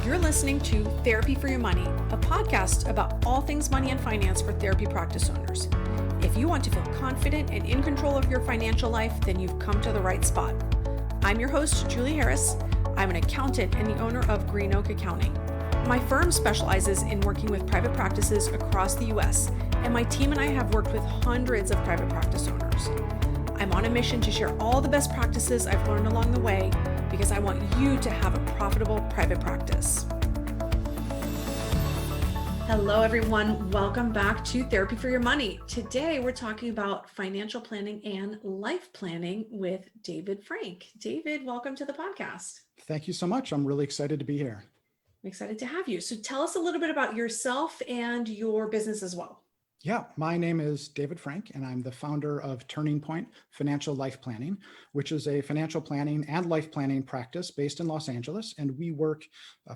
You're listening to Therapy for Your Money, a podcast about all things money and finance for therapy practice owners. If you want to feel confident and in control of your financial life, then you've come to the right spot. I'm your host, Julie Harris. I'm an accountant and the owner of Green Oak Accounting. My firm specializes in working with private practices across the U.S., and my team and I have worked with hundreds of private practice owners. I'm on a mission to share all the best practices I've learned along the way because I want you to have a profitable private practice. Hello, everyone. Welcome back to Therapy for Your Money. Today, we're talking about financial planning and life planning with David Frank. David, welcome to the podcast. Thank you so much. I'm really excited to be here. I'm excited to have you. So tell us a little bit about yourself and your business as well. Yeah, my name is David Frank, and I'm the founder of Turning Point Financial Life Planning, which is a financial planning and life planning practice based in Los Angeles. And we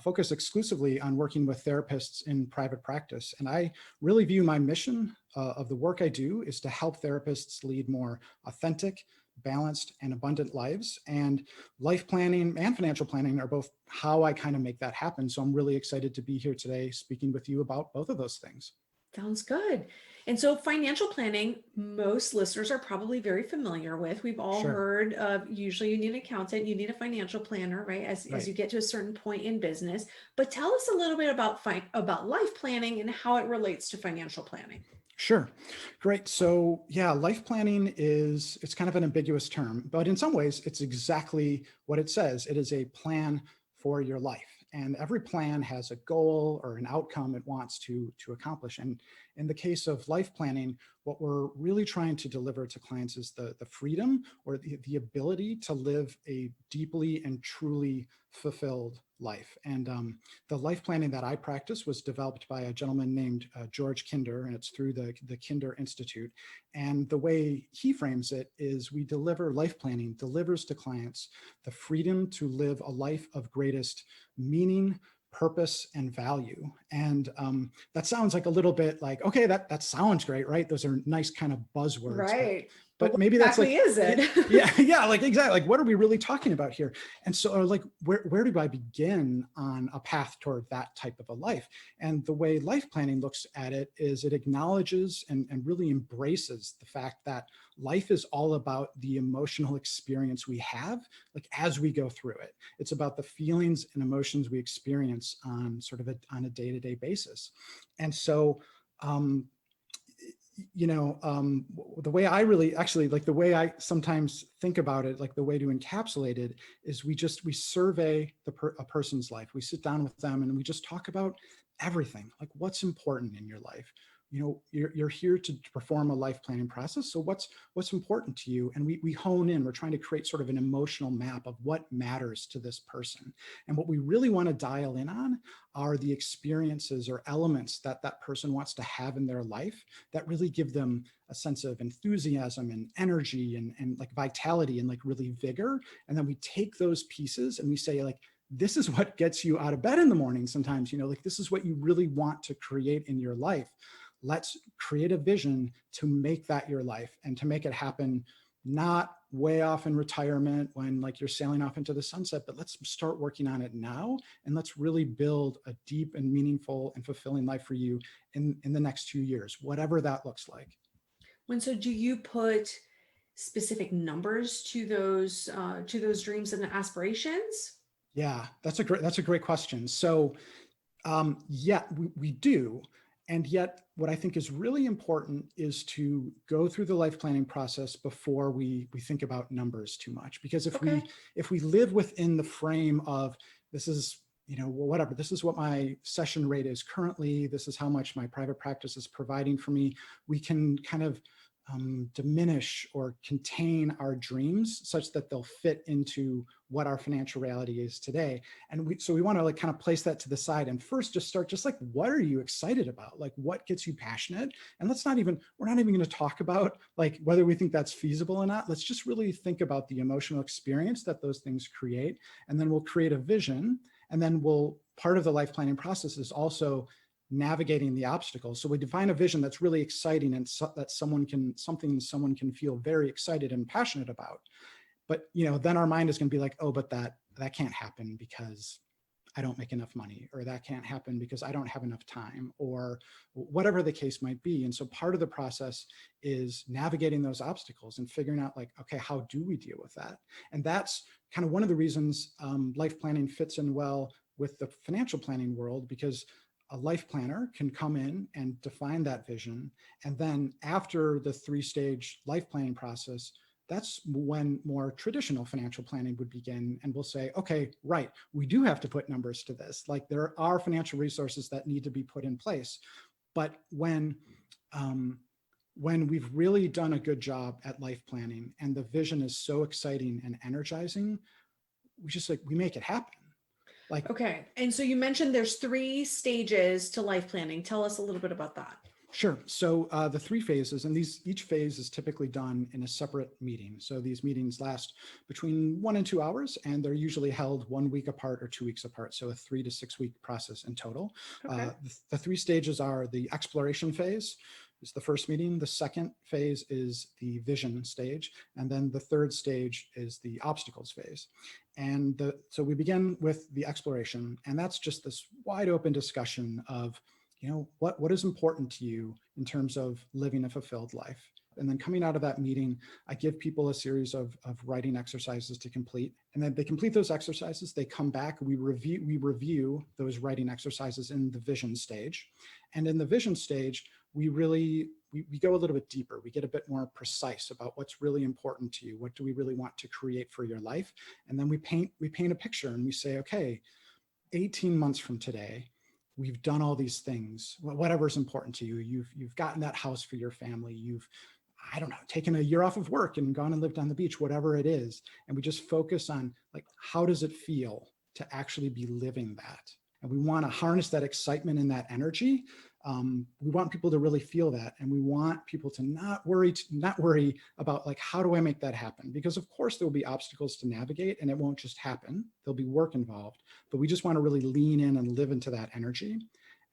focus exclusively on working with therapists in private practice. And I really view my mission of the work I do is to help therapists lead more authentic, balanced, and abundant lives. And life planning and financial planning are both how I kind of make that happen. So I'm really excited to be here today speaking with you about both of those things. Sounds good. And so financial planning, most listeners are probably very familiar with. We've all heard of usually you need an accountant, you need a financial planner, right? As you get to a certain point in business. But tell us a little bit about life planning and how it relates to financial planning. Sure. Great. So yeah, life planning it's kind of an ambiguous term, but in some ways it's exactly what it says. It is a plan for your life. And every plan has a goal or an outcome it wants to accomplish. And in the case of life planning, what we're really trying to deliver to clients is the freedom or the ability to live a deeply and truly fulfilled life. And the life planning that I practice was developed by a gentleman named George Kinder, and it's through the Kinder Institute. And the way he frames it is life planning delivers to clients the freedom to live a life of greatest meaning, purpose, and value. And that sounds like a little bit like, okay, that sounds great, right? Those are nice kind of buzzwords. Right. But maybe that's like, is it? yeah, like exactly. Like, what are we really talking about here? And so like, where do I begin on a path toward that type of a life? And the way life planning looks at it is it acknowledges and really embraces the fact that life is all about the emotional experience we have, like as we go through it. It's about the feelings and emotions we experience on a day-to-day basis. And so, the way I really actually like the way I sometimes think about it, like the way to encapsulate it is we survey a person's life. We sit down with them and we just talk about everything, like what's important in your life. You know, you're here to perform a life planning process. So what's important to you? And we hone in, we're trying to create sort of an emotional map of what matters to this person. And what we really want to dial in on are the experiences or elements that person wants to have in their life that really give them a sense of enthusiasm and energy and like vitality and like really vigor. And then we take those pieces and we say like, this is what gets you out of bed in the morning sometimes, like this is what you really want to create in your life. Let's create a vision to make that your life and to make it happen, not way off in retirement when like you're sailing off into the sunset, but let's start working on it now. And let's really build a deep and meaningful and fulfilling life for you in the next 2 years, whatever that looks like. So do you put specific numbers to those dreams and aspirations? Yeah, that's a great question. So we do. And yet what I think is really important is to go through the life planning process before we think about numbers too much. Because if we live within the frame of this is, whatever, this is what my session rate is currently, this is how much my private practice is providing for me, we can kind of diminish or contain our dreams such that they'll fit into what our financial reality is today. And we want to like kind of place that to the side and first just start like, what are you excited about? Like what gets you passionate? And we're not even going to talk about like whether we think that's feasible or not. Let's just really think about the emotional experience that those things create. And then we'll create a vision. And then part of the life planning process is also navigating the obstacles. So we define a vision that's really exciting and that someone can feel very excited and passionate about. But then our mind is going to be like, oh, but that can't happen because I don't make enough money, or that can't happen because I don't have enough time, or whatever the case might be. And so part of the process is navigating those obstacles and figuring out like, okay, how do we deal with that? And that's kind of one of the reasons life planning fits in well with the financial planning world, because a life planner can come in and define that vision. And then after the 3-stage life planning process, that's when more traditional financial planning would begin, and we'll say, okay, right, we do have to put numbers to this. Like there are financial resources that need to be put in place. But when we've really done a good job at life planning and the vision is so exciting and energizing, we make it happen. Like, okay. And so you mentioned there's 3 stages to life planning. Tell us a little bit about that. Sure. So the 3 phases, and each phase is typically done in a separate meeting. So these meetings last between 1 and 2 hours, and they're usually held 1 week apart or 2 weeks apart. So a 3 to 6 week process in total. Okay. The 3 stages are the exploration phase is the first meeting. The second phase is the vision stage. And then the third stage is the obstacles phase. And so we begin with the exploration, and that's just this wide open discussion of, what is important to you in terms of living a fulfilled life. And then coming out of that meeting, I give people a series of writing exercises to complete. And then they complete those exercises, they come back, we review those writing exercises in the vision stage. And in the vision stage, we go a little bit deeper. We get a bit more precise about what's really important to you. What do we really want to create for your life? And then we paint a picture and we say, okay, 18 months from today, we've done all these things, whatever's important to you. You've gotten that house for your family. You've, I don't know, taken a year off of work and gone and lived on the beach, whatever it is. And we just focus on like, how does it feel to actually be living that? And we want to harness that excitement and that energy. We want people to really feel that. And we want people to not worry about like, how do I make that happen? Because of course there'll be obstacles to navigate and it won't just happen. There'll be work involved, but we just want to really lean in and live into that energy.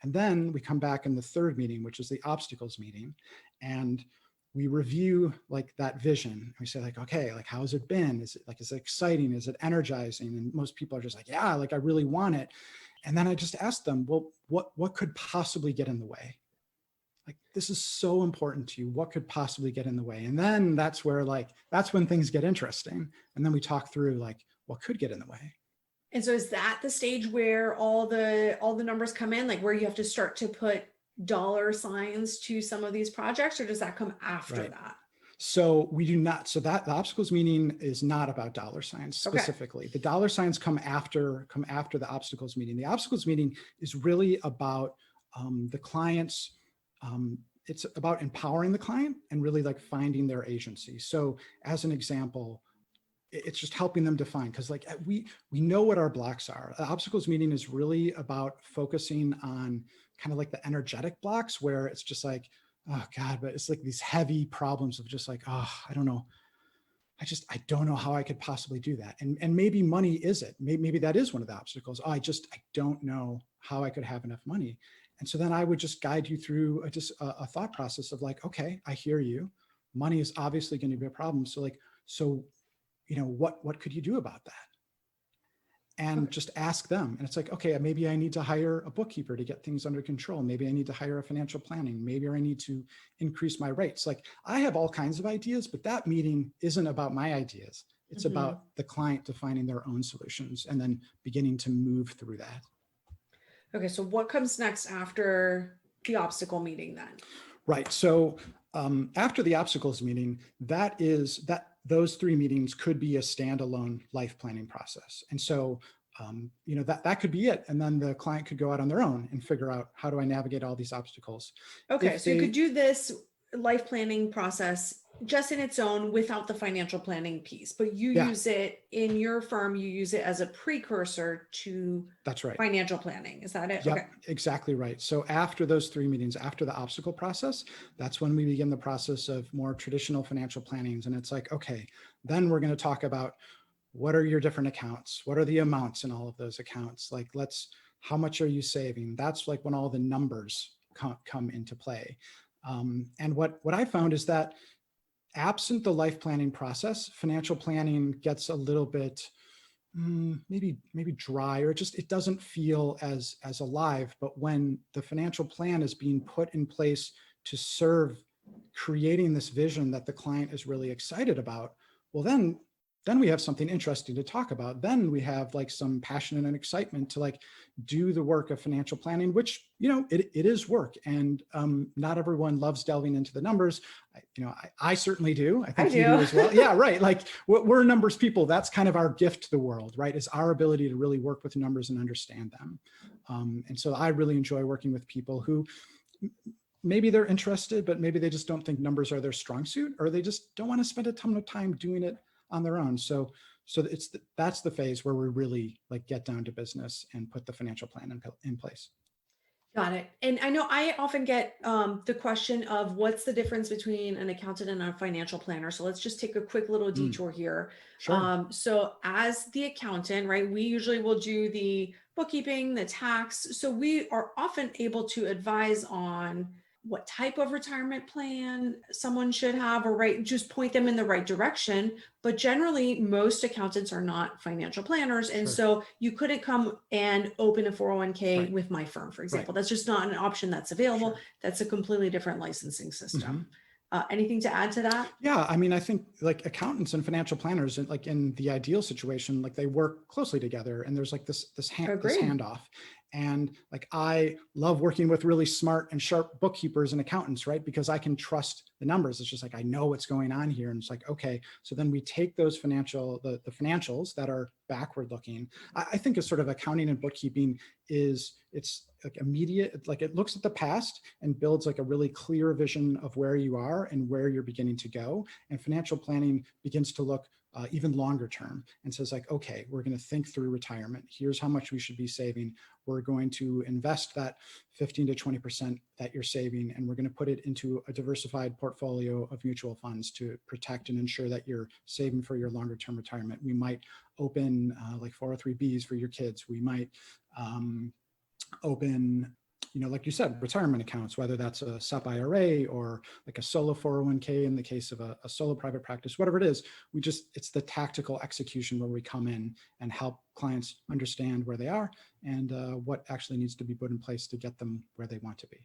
And then we come back in the third meeting, which is the obstacles meeting. And we review like that vision. We say like, okay, like, how's it been? Is it exciting? Is it energizing? And most people are just like, yeah, like I really want it. And then I just ask them, well, what could possibly get in the way? Like, this is so important to you. What could possibly get in the way? And then that's when things get interesting. And then we talk through like, what could get in the way? And so is that the stage where all the numbers come in, like where you have to start to put dollar signs to some of these projects, or does that come after that? So we do not. So that the obstacles meeting is not about dollar signs specifically. Okay. The dollar signs come after the obstacles meeting. The obstacles meeting is really about the client's. It's about empowering the client and really like finding their agency. So as an example, it's just helping them define, because like we know what our blocks are. The obstacles meeting is really about focusing on kind of like the energetic blocks where it's just like, oh God, but it's like these heavy problems of just like, oh, I don't know. I don't know how I could possibly do that. And maybe money is it. Maybe that is one of the obstacles. Oh, I don't know how I could have enough money. And so then I would just guide you through a thought process of like, okay, I hear you. Money is obviously going to be a problem. So what could you do about that? And just ask them. And it's like, okay, maybe I need to hire a bookkeeper to get things under control. Maybe I need to hire a financial planning. Maybe I need to increase my rates. Like, I have all kinds of ideas, but that meeting isn't about my ideas. It's about the client defining their own solutions and then beginning to move through that. Okay. So what comes next after the obstacle meeting then? Right. So after the obstacles meeting, those 3 meetings could be a standalone life planning process. And so, that could be it. And then the client could go out on their own and figure out, how do I navigate all these obstacles? Okay. So you could do this life planning process just in its own without the financial planning piece, but you use it in your firm, you use it as a precursor to financial planning. Is that it? Yep, okay. Exactly right. So after those 3 meetings, after the obstacle process, that's when we begin the process of more traditional financial plannings. And it's like, okay, then we're going to talk about what are your different accounts? What are the amounts in all of those accounts? Like, how much are you saving? That's like when all the numbers come into play. And what I found is that absent the life planning process, financial planning gets a little bit maybe dry, or just it doesn't feel as alive. But when the financial plan is being put in place to serve creating this vision that the client is really excited about, well, then we have something interesting to talk about. Then we have like some passion and excitement to like do the work of financial planning, which, it is work. And not everyone loves delving into the numbers. I certainly do. I I think you do do. as well. Yeah, right. Like we're numbers people. That's kind of our gift to the world, right? Is our ability to really work with numbers and understand them. And so I really enjoy working with people who maybe they're interested, but maybe they just don't think numbers are their strong suit, or they just don't want to spend a ton of time doing it on their own. So that's the phase where we really like get down to business and put the financial plan in place. Got it. And I know I often get the question of what's the difference between an accountant and a financial planner. So let's just take a quick little Mm, detour here. sure. So as the accountant, right, we usually will do the bookkeeping, the tax. So we are often able to advise on what type of retirement plan someone should have, or right, just point them in the right direction. But generally, most accountants are not financial planners. And Sure. so you couldn't come and open a 401k Right. with my firm, for Right. example. That's just not an option that's available. Sure. That's a completely different licensing Mhm. system. Anything to add to that? Yeah, I mean, I think like accountants and financial planners, like in the ideal situation, like they work closely together, and there's like this Agreed. handoff. And like I love working with really smart and sharp bookkeepers and accountants, right? Because I can trust the numbers. It's just like I know what's going on here, and it's like okay. So then we take those the financials that are backward looking. I think a sort of accounting and bookkeeping it's like immediate, like it looks at the past and builds like a really clear vision of where you are and where you're beginning to go. And financial planning begins to look even longer term and says like, okay, we're going to think through retirement. Here's how much we should be saving. We're going to invest that 15 to 20% that you're saving, and we're going to put it into a diversified portfolio of mutual funds to protect and ensure that you're saving for your longer term retirement. We might open like 403Bs for your kids. We might open, like you said, retirement accounts, whether that's a SEP IRA or like a solo 401k in the case of a solo private practice, whatever it is. It's the tactical execution where we come in and help clients understand where they are and what actually needs to be put in place to get them where they want to be.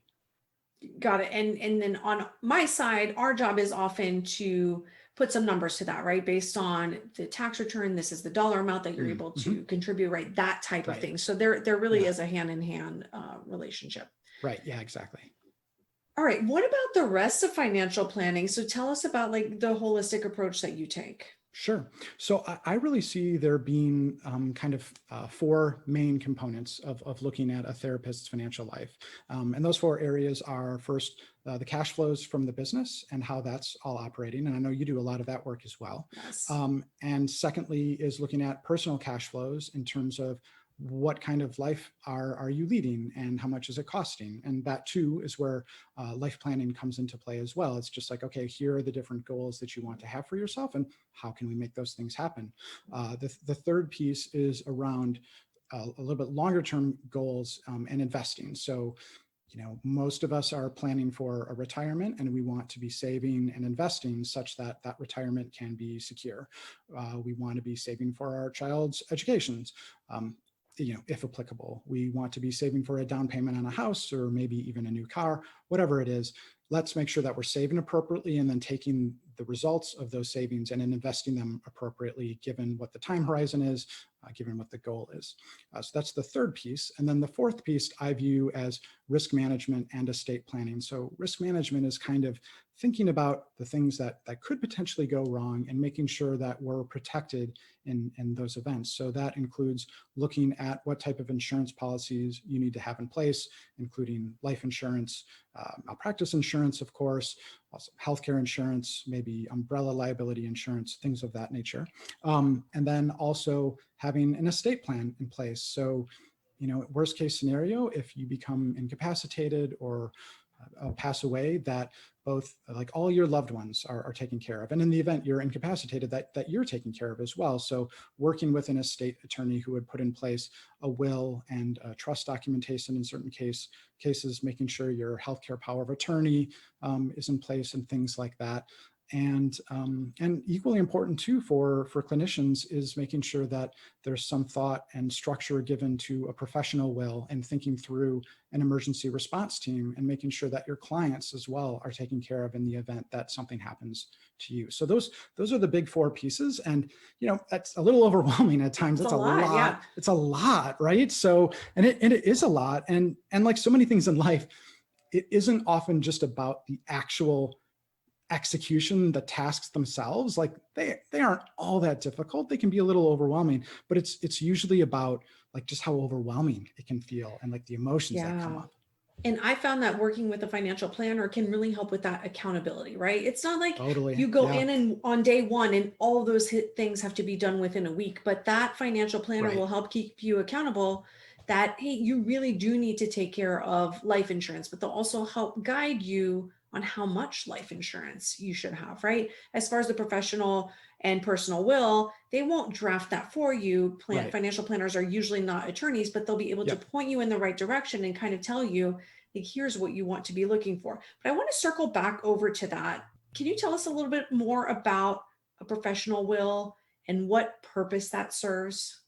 Got it. And then on my side, our job is often to put some numbers to that, right? Based on the tax return, this is the dollar amount that you're able Mm-hmm. to contribute, right? That type of Right. thing. So there really Yeah. is a hand in hand relationship. Right. Yeah, exactly. All right. What about the rest of financial planning? So tell us about like the holistic approach that you take. Sure. So I really see there being kind of four main components of looking at a therapist's financial life. And those four areas are first, the cash flows from the business and how that's all operating. And I know you do a lot of that work as well. Yes. And secondly is looking at personal cash flows in terms of what kind of life are you leading and how much is it costing? And that too is where life planning comes into play as well. It's just like, okay, here are the different goals that you want to have for yourself and how can we make those things happen? The third piece is around a little bit longer term goals and investing. So most of us are planning for a retirement and we want to be saving and investing such that that retirement can be secure. We want to be saving for our child's educations. If applicable, we want to be saving for a down payment on a house or maybe even a new car, whatever it is. Let's make sure that we're saving appropriately and then taking the results of those savings and then investing them appropriately, given what the time horizon is, given what the goal is. So that's the third piece. And then the fourth piece I view as risk management and estate planning. So risk management is kind of thinking about the things that could potentially go wrong and making sure that we're protected in those events. So that includes looking at what type of insurance policies you need to have in place, including life insurance, malpractice insurance, of course, also healthcare insurance, maybe umbrella liability insurance, things of that nature. And then also having an estate plan in place. So, worst case scenario, if you become incapacitated or pass away, that both like all your loved ones are taken care of. And in the event you're incapacitated, that you're taken care of as well. So working with an estate attorney who would put in place a will and trust documentation in certain cases, making sure your healthcare power of attorney is in place and things like that. And equally important too for clinicians is making sure that there's some thought and structure given to a professional will and thinking through an emergency response team and making sure that your clients as well are taken care of in the event that something happens to you. So those are the big four pieces. And, that's a little overwhelming at times. It's That's a lot. Yeah. It's a lot, right? So, and it is a lot. And like so many things in life, it isn't often just about the actual execution, the tasks themselves. Like they aren't all that difficult. They can be a little overwhelming, but it's usually about like just how overwhelming it can feel and like the emotions that come up. And I found that working with a financial planner can really help with that accountability, right? It's not like Totally. you go in and on day one and all of those things have to be done within a week, but that financial planner will help keep you accountable that, hey, you really do need to take care of life insurance, but they'll also help guide you on how much life insurance you should have, right? As far as the professional and personal will, they won't draft that for you. Financial planners are usually not attorneys, but they'll be able to point you in the right direction and kind of tell you, like, here's what you want to be looking for. But I want to circle back over to that. Can you tell us a little bit more about a professional will and what purpose that serves?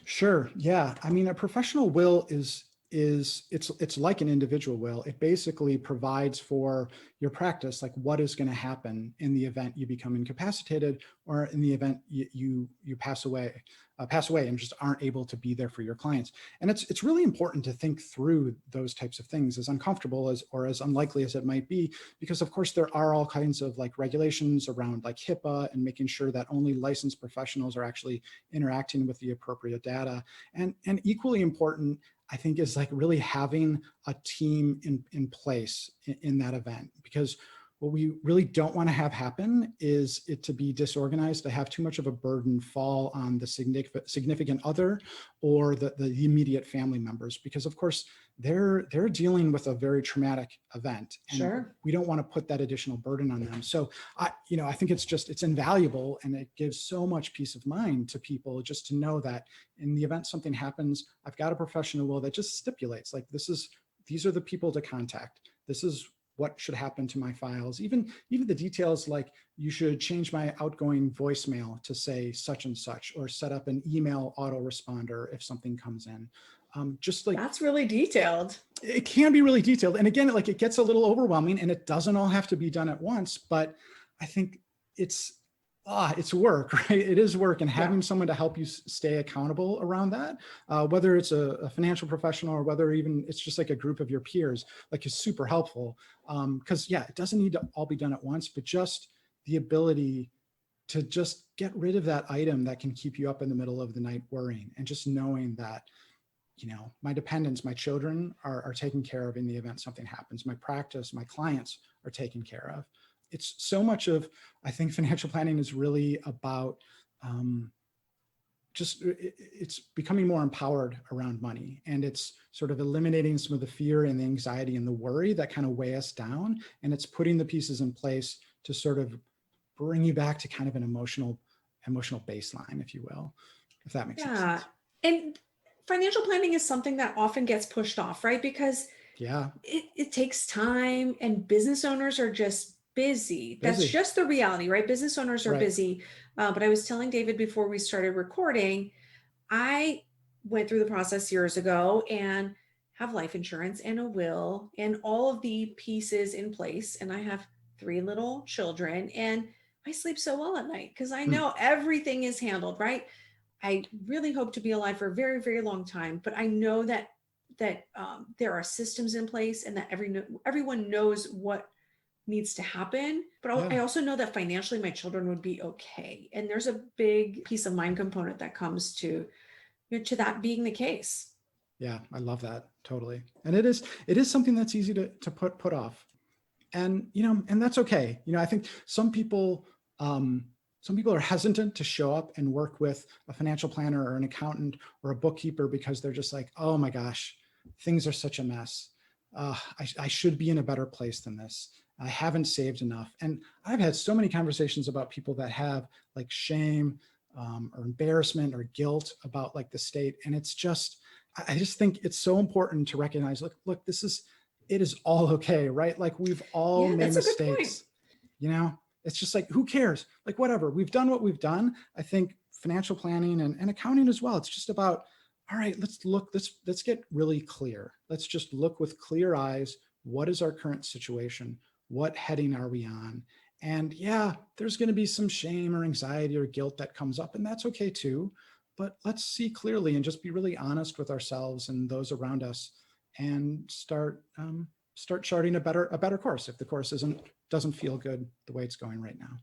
Sure. Yeah. I mean, a professional will is it's like an individual will. It basically provides for your practice, like what is going to happen in the event you become incapacitated or in the event you pass away and just aren't able to be there for your clients. And it's really important to think through those types of things, as uncomfortable as or as unlikely as it might be, because of course there are all kinds of like regulations around like HIPAA and making sure that only licensed professionals are actually interacting with the appropriate data. And equally important, I think, is like really having a team in place in that event, because what we really don't want to have happen is it to be disorganized, to have too much of a burden fall on the significant other or the immediate family members, because of course they're dealing with a very traumatic event, and we don't want to put that additional burden on them. So I think it's invaluable, and it gives so much peace of mind to people just to know that in the event something happens, I've got a professional will that just stipulates like these are the people to contact. This is what should happen to my files, even the details like you should change my outgoing voicemail to say such and such, or set up an email autoresponder if something comes in. Just like that's really detailed. It can be really detailed. And again, like it gets a little overwhelming, and it doesn't all have to be done at once, but I think it's work, right? It is work, and having someone to help you stay accountable around that, whether it's a financial professional or whether even it's just like a group of your peers, like is super helpful. Because it doesn't need to all be done at once, but just the ability to just get rid of that item that can keep you up in the middle of the night worrying, and just knowing that, my dependents, my children are taken care of in the event something happens. My practice, my clients are taken care of. It's so much of, I think financial planning is really about it's becoming more empowered around money, and it's sort of eliminating some of the fear and the anxiety and the worry that kind of weigh us down. And it's putting the pieces in place to sort of bring you back to kind of an emotional baseline, if you will, if that makes sense. And financial planning is something that often gets pushed off, right? Because it takes time, and business owners are just busy. That's just the reality, right? Business owners are busy. But I was telling David before we started recording, I went through the process years ago and have life insurance and a will and all of the pieces in place. And I have 3 little children, and I sleep so well at night because I know everything is handled, right? I really hope to be alive for a very, very long time, but I know that there are systems in place, and that everyone knows what needs to happen. But I also know that financially my children would be okay. And there's a big peace of mind component that comes to that being the case. Yeah, I love that. Totally. And it is something that's easy to put off. And, and that's okay. I think some people are hesitant to show up and work with a financial planner or an accountant or a bookkeeper because they're just like, oh my gosh, things are such a mess. I should be in a better place than this. I haven't saved enough. And I've had so many conversations about people that have like shame or embarrassment or guilt about like the state. And it's just, I just think it's so important to recognize, look, it is all okay, right? Like we've all made mistakes, It's just like, who cares? Like, whatever, we've done what we've done. I think financial planning and accounting as well. It's just about, all right, let's get really clear. Let's just look with clear eyes. What is our current situation? What heading are we on? And yeah, there's going to be some shame or anxiety or guilt that comes up, and that's okay too. But let's see clearly and just be really honest with ourselves and those around us, and start charting a better course if the course doesn't feel good the way it's going right now.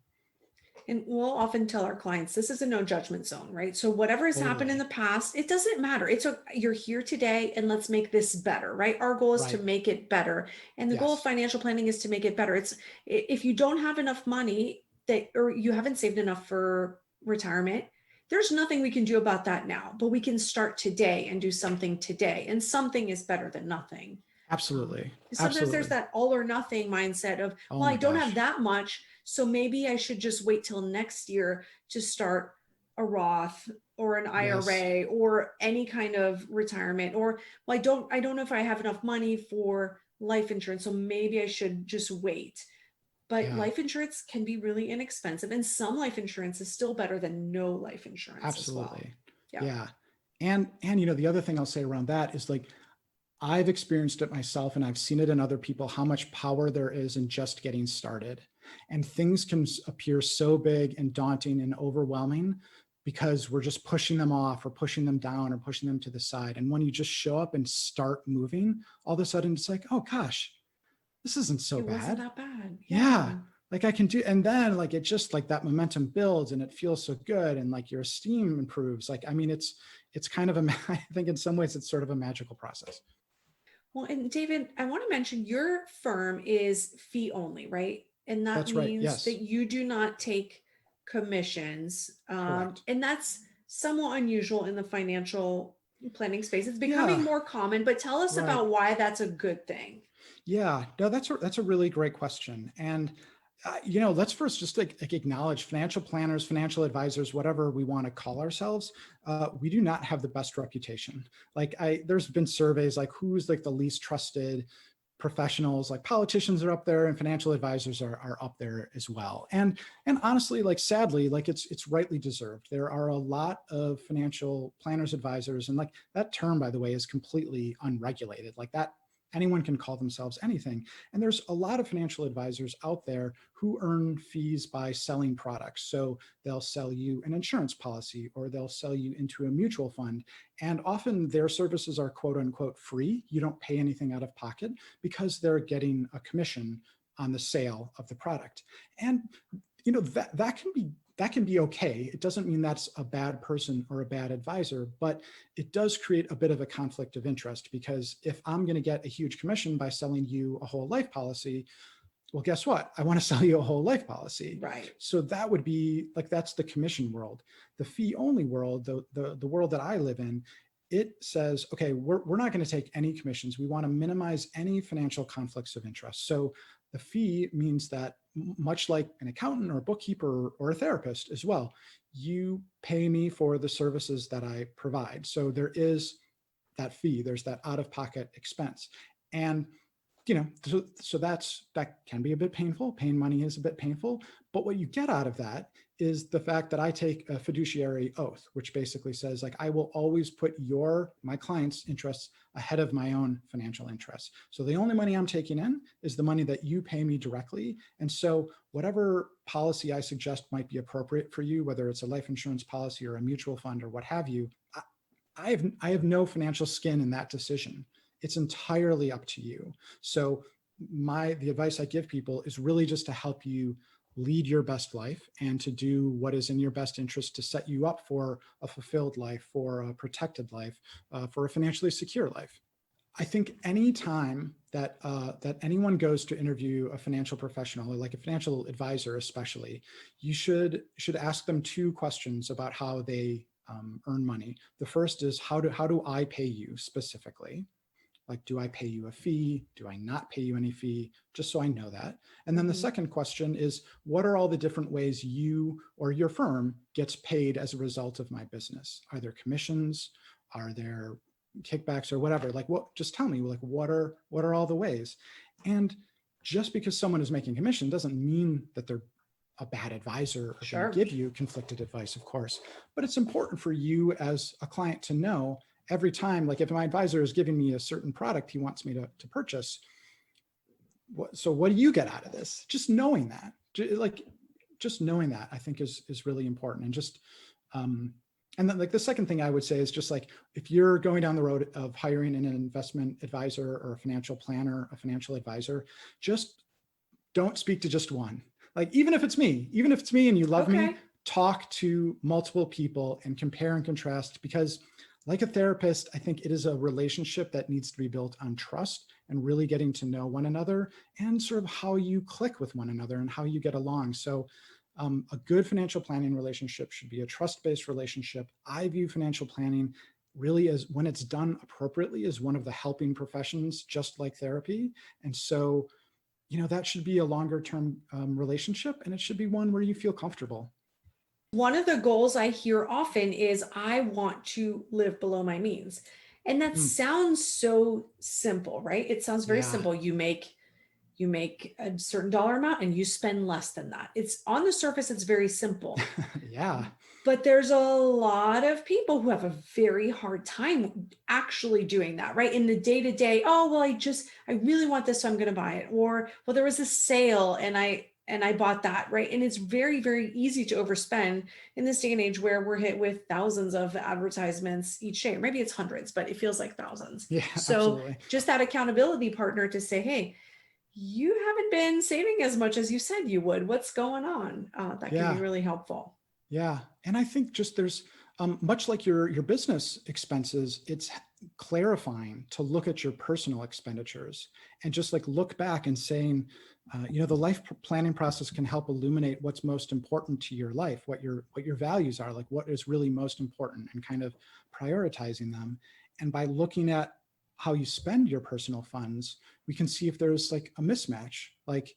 And we'll often tell our clients, this is a no judgment zone, right? So whatever has happened in the past, it doesn't matter. You're here today and let's make this better, right? Our goal is to make it better. And the goal of financial planning is to make it better. If you don't have enough money or you haven't saved enough for retirement, there's nothing we can do about that now, but we can start today and do something today. And something is better than nothing. Absolutely. Sometimes there's that all or nothing mindset of, well, I don't have that much, so maybe I should just wait till next year to start a Roth or an IRA or any kind of retirement. Or, well, I don't know if I have enough money for life insurance, so maybe I should just wait. But life insurance can be really inexpensive, and some life insurance is still better than no life insurance. Absolutely. As well. Yeah. And the other thing I'll say around that is, like, I've experienced it myself and I've seen it in other people, how much power there is in just getting started. And things can appear so big and daunting and overwhelming because we're just pushing them off or pushing them down or pushing them to the side. And when you just show up and start moving, all of a sudden it's like, oh gosh, this isn't so bad. It wasn't that bad. Yeah. Like I can do, and then like, it just like that momentum builds and it feels so good. And like your esteem improves. Like, I mean, it's kind of I think in some ways it's sort of a magical process. Well, and David, I want to mention your firm is fee only, right? And that means that you do not take commissions. And that's somewhat unusual in the financial planning space. It's becoming more common, but tell us about why that's a good thing. Yeah, no, that's a really great question. And let's first just like acknowledge financial planners, financial advisors, whatever we want to call ourselves. We do not have the best reputation. Like there's been surveys like who's like the least trusted professionals, like politicians are up there and financial advisors are up there as well. And honestly, like sadly, like it's rightly deserved. There are a lot of financial planners, advisors, and like that term, by the way, is completely unregulated. Like that, anyone can call themselves anything. And there's a lot of financial advisors out there who earn fees by selling products. So they'll sell you an insurance policy or they'll sell you into a mutual fund. And often their services are quote unquote free. You don't pay anything out of pocket because they're getting a commission on the sale of the product. And that can be okay. It doesn't mean that's a bad person or a bad advisor, but it does create a bit of a conflict of interest, because if I'm going to get a huge commission by selling you a whole life policy, well, guess what? I want to sell you a whole life policy. Right. So that would be like, that's the commission world. The fee only world, the world that I live in, it says, okay, we're not going to take any commissions. We want to minimize any financial conflicts of interest. So the fee means that, much like an accountant or a bookkeeper or a therapist as well, you pay me for the services that I provide. So there is that fee, there's that out-of-pocket expense. And so that can be a bit painful. Paying money is a bit painful, but what you get out of that is the fact that I take a fiduciary oath, which basically says, like, I will always put my client's interests ahead of my own financial interests. So the only money I'm taking in is the money that you pay me directly. And so whatever policy I suggest might be appropriate for you, whether it's a life insurance policy or a mutual fund or what have you, I have no financial skin in that decision. It's entirely up to you. So the advice I give people is really just to help you lead your best life and to do what is in your best interest to set you up for a fulfilled life, for a protected life, for a financially secure life. I think any time that anyone goes to interview a financial professional, or like a financial advisor especially, you should ask them two questions about how they earn money. The first is, how do I pay you specifically? Like, do I pay you a fee? Do I not pay you any fee? Just so I know that. And then the second question is, what are all the different ways you or your firm gets paid as a result of my business? Are there commissions? Are there kickbacks or whatever? Like, just tell me, like, what are all the ways? And just because someone is making commission doesn't mean that they're a bad advisor or Sure. going to give you conflicted advice, of course. But it's important for you as a client to know every time, like if my advisor is giving me a certain product he wants me to purchase, so what do you get out of this? Just knowing that, just knowing that, I think is really important. And just, and then like the second thing I would say is just like, if you're going down the road of hiring an investment advisor or a financial planner, a financial advisor, just don't speak to just one. Like, even if it's me and you love me, talk to multiple people and compare and contrast, because like a therapist, I think it is a relationship that needs to be built on trust and really getting to know one another and sort of how you click with one another and how you get along. So a good financial planning relationship should be a trust-based relationship. I view financial planning really as, when it's done appropriately, as one of the helping professions, just like therapy. And so, that should be a longer term relationship, and it should be one where you feel comfortable. One of the goals I hear often is, I want to live below my means. And that sounds so simple, right? It sounds very simple. You make a certain dollar amount and you spend less than that. It's on the surface, it's very simple. Yeah. But there's a lot of people who have a very hard time actually doing that, right? In the day to day, oh, well, I really want this, so I'm going to buy it. Or, well, there was a sale and I bought that, right? And it's very, very easy to overspend in this day and age where we're hit with thousands of advertisements each day. Maybe it's hundreds, but it feels like thousands. Yeah, so absolutely. Just that accountability partner to say, hey, you haven't been saving as much as you said you would. What's going on? That can be really helpful. Yeah. And I think just there's much like your business expenses, it's clarifying to look at your personal expenditures and just like look back and saying, the life planning process can help illuminate what's most important to your life, what your values are, like what is really most important, and kind of prioritizing them. And by looking at how you spend your personal funds, we can see if there's like a mismatch. Like,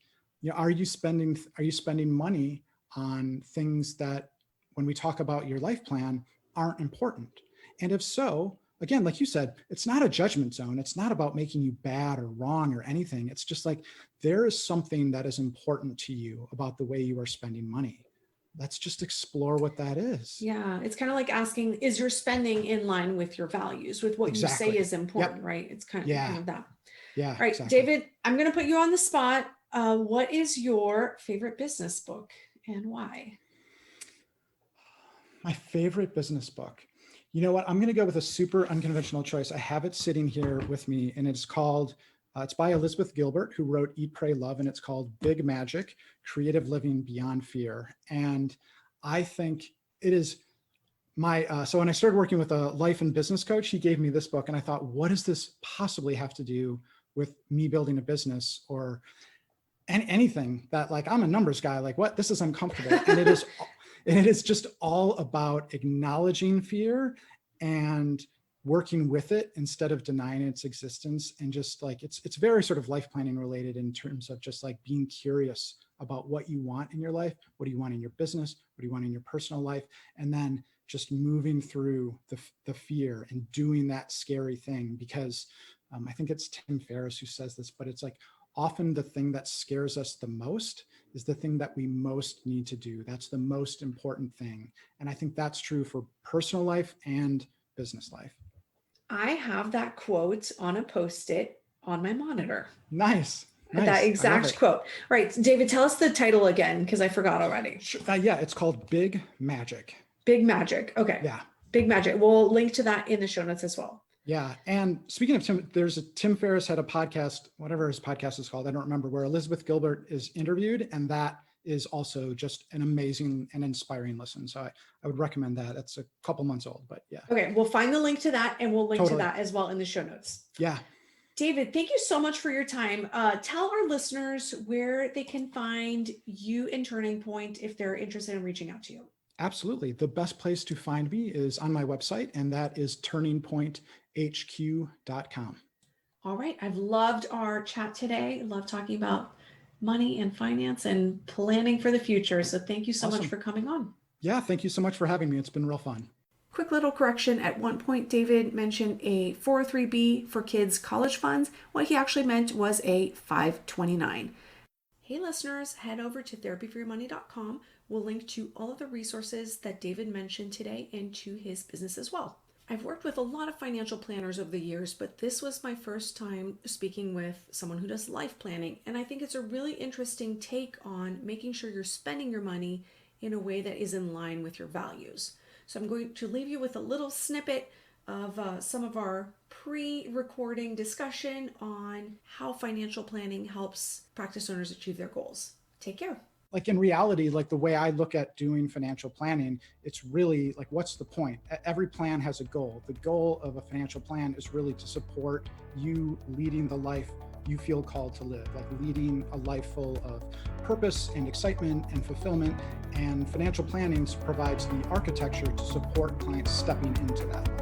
are you spending money on things that, when we talk about your life plan, aren't important? And if so, again, like you said, it's not a judgment zone. It's not about making you bad or wrong or anything. It's just like, there is something that is important to you about the way you are spending money. Let's just explore what that is. Yeah. It's kind of like asking, is your spending in line with your values, with what you say is important, right? It's kind of that. Yeah. All right, exactly. David, I'm going to put you on the spot. What is your favorite business book and why? My favorite business book. You know what? I'm going to go with a super unconventional choice. I have it sitting here with me, and it's called, it's by Elizabeth Gilbert, who wrote Eat, Pray, Love, and it's called Big Magic: Creative Living Beyond Fear. And I think it is so when I started working with a life and business coach, he gave me this book, and I thought, what does this possibly have to do with me building a business or anything that, like, I'm a numbers guy, like, what? This is uncomfortable. And it is just all about acknowledging fear and working with it instead of denying its existence. And just like, it's very sort of life planning related in terms of just like being curious about what you want in your life, what do you want in your business, what do you want in your personal life, and then just moving through the fear and doing that scary thing. Because I think it's Tim Ferriss who says this, but it's like, often the thing that scares us the most is the thing that we most need to do. That's the most important thing. And I think that's true for personal life and business life. I have that quote on a Post-it on my monitor. Nice. That exact quote. Right. David, tell us the title again, because I forgot already. Sure. Yeah, it's called Big Magic. Big Magic. Okay. Yeah. Big Magic. We'll link to that in the show notes as well. Yeah. And speaking of Tim Ferriss had a podcast, whatever his podcast is called, I don't remember, where Elizabeth Gilbert is interviewed. And that is also just an amazing and inspiring listen. So I would recommend that. It's a couple months old, but yeah. Okay. We'll find the link to that, and we'll link to that as well in the show notes. Yeah. David, thank you so much for your time. Tell our listeners where they can find you and Turning Point if they're interested in reaching out to you. Absolutely. The best place to find me is on my website, and that is turningpointhq.com. All right. I've loved our chat today. Love talking about money and finance and planning for the future. So thank you so much for coming on. Yeah. Thank you so much for having me. It's been real fun. Quick little correction. At one point, David mentioned a 403B for kids' college funds. What he actually meant was a 529. Hey listeners, head over to therapyforyourmoney.com. We'll link to all of the resources that David mentioned today and to his business as well. I've worked with a lot of financial planners over the years, but this was my first time speaking with someone who does life planning. And I think it's a really interesting take on making sure you're spending your money in a way that is in line with your values. So I'm going to leave you with a little snippet of some of our pre-recording discussion on how financial planning helps practice owners achieve their goals. Take care. Like in reality, like the way I look at doing financial planning, it's really like, what's the point? Every plan has a goal. The goal of a financial plan is really to support you leading the life you feel called to live, like leading a life full of purpose and excitement and fulfillment. And financial planning provides the architecture to support clients stepping into that life.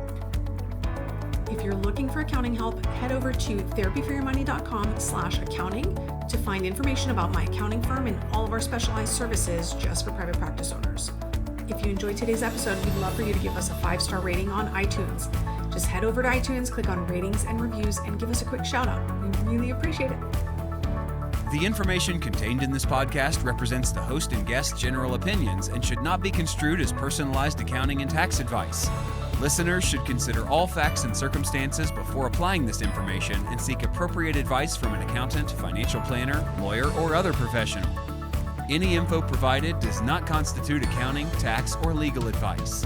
If you're looking for accounting help, head over to therapyforyourmoney.com/accounting to find information about my accounting firm and all of our specialized services just for private practice owners. If you enjoyed today's episode, we'd love for you to give us a 5-star rating on iTunes. Just head over to iTunes, click on ratings and reviews, and give us a quick shout out. We really appreciate it. The information contained in this podcast represents the host and guest's general opinions and should not be construed as personalized accounting and tax advice. Listeners should consider all facts and circumstances before applying this information and seek appropriate advice from an accountant, financial planner, lawyer, or other professional. Any info provided does not constitute accounting, tax, or legal advice.